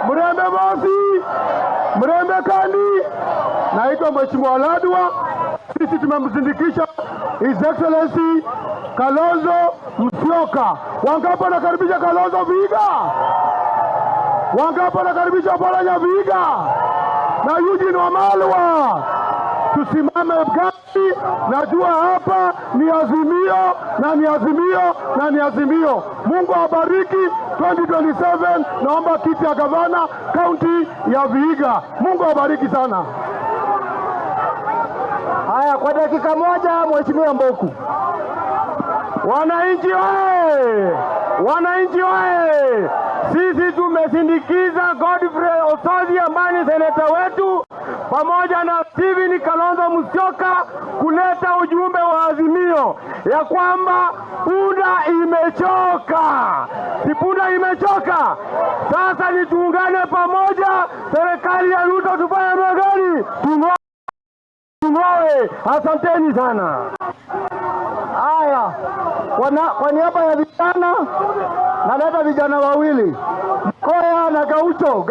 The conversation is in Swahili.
Mrembe Mosi, Mrembe Kandi, naitwa Mheshimiwa Ladwa. Sisi tumemsindikisha His Excellency Kalonzo Musyoka. Wangapi wanakaribisha Kalonzo Vihiga? Wangapi wanakaribisha Oparanya Vihiga na Eugene Wamalwa? Tusimame gani? Najua hapa ni azimio na ni azimio na ni azimio. Mungu awabariki. 2027 naomba kiti ya gavana kaunti ya Vihiga. Mungu awabariki sana. Haya, kwa dakika moja Mheshimiwa Mboku. Wananchi wae! Wananchi wae! Sisi tumesindikiza Godfrey Osodhi ambaye ni seneta wetu pamoja na Steven Kalonzo Musyoka kuleta ujumbe wa azimio ya kwamba punda imechoka. Si punda imechoka? Sasa ni tuungane pamoja, serikali ya Ruto tufanye magari. Tung'oe. Asanteni sana. Haya, kwa niaba ya vijana naleta vijana wawili, Mkoya na Gaucho.